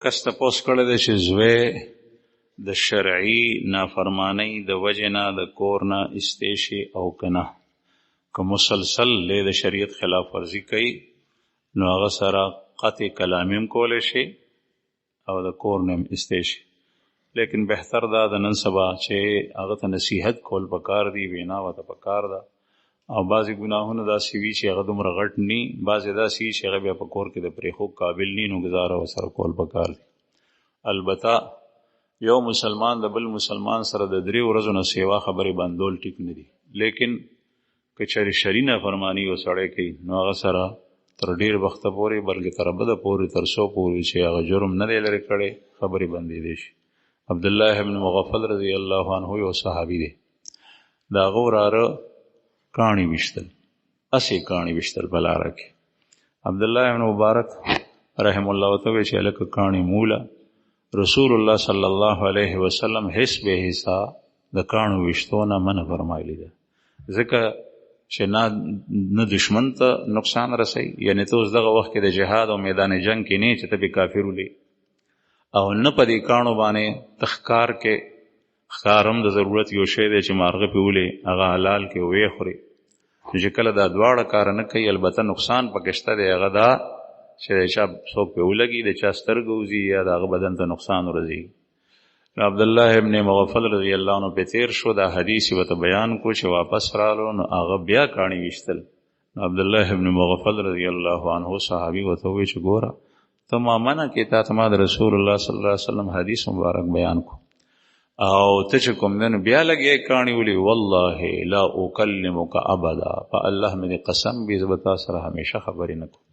کس تپوس کړی دی چې زوی د شرعي نافرمانۍ د وجې نه د کور نه ایستی شي او که نه، که مسلسل دی د شریعت خلاف ورزي کوي نو هغه سره قطع کلامي هم کولی شي او د کور نه هم ایستی شي. لیکن بهتر دا د نن سبا چې هغه ته نصیحت کول پکار دي، وینا ورته پکار ده. او بعضې ګناهونه داسې وي چې هغه دومره غټ ني، بعضې داسې وي چې هغه بیا په کور کې د پرېښود قابل ني، نو ګزاره ورسره کول پکار دي. البته یو مسلمان د بل مسلمان سره د 3 ورځو نه سیوا خبرې بندول ټیک نه دي. لیکن که چېرې شرعي نافرماني یو سړی کوي نو هغه سره تر ډېر وخته پورې بلکې تر ابده پورې تر څو پورې چې هغه جرم نه دی لرې کړی خبرې بندېدی شي. عبدالله ابن مغفل رضی الله عنه یو صحابي دی، د هغه وراره کاڼي ویشتل، اسې کاڼي ویشتل په لاره کې. عبدالله ابن مبارک رحم الله ورته وویل چې هلکه کاڼي موله. رسول الله صلی الله علیه وسلم حس به حسا د کاڼو ویشتو نه منع فرمایلی ده، ځکه چې نه دشمن ته نقصان رسوي، یعنې ته اوس دغه وخت کې د جهاد او میدان جنگ کې نه چې ته بې کافر ولې، او نه په دې کاڼو باندې ته ښکار کې ښکار هم د ضرورت یو شی دی چې مارغه پې ولې هغه حلال کې ویې خوري. نو چې کله دا دواړه کاره نه کوي البته نقصان پکې شته دی، هغه دا چې د چا څوک پې ولګي، د چا سترګه وځي یا د هغه بدن ته نقصان ورځي. عبدالله ابن مغفل رضی الله عنه پې تېر شو، دا حدیث یې ورته بیان کو چې واپس رالو نو هغه بیا کاڼي ویشتل. نو عبدالله ابن مغفل رضی الله عنه صحابي ورته ووایي چې ګوره ته ما منع کې، تا ته ما د رسول الله صلی الله علیه وسلم حدیث مبارک بیان کو او ته چې کوم دی نو بیا لګې کاڼي ولي، والله لا اکلمک ابدا، په الله مې دې قسم وي زه به تا سره همیشه خبرې نه کوم.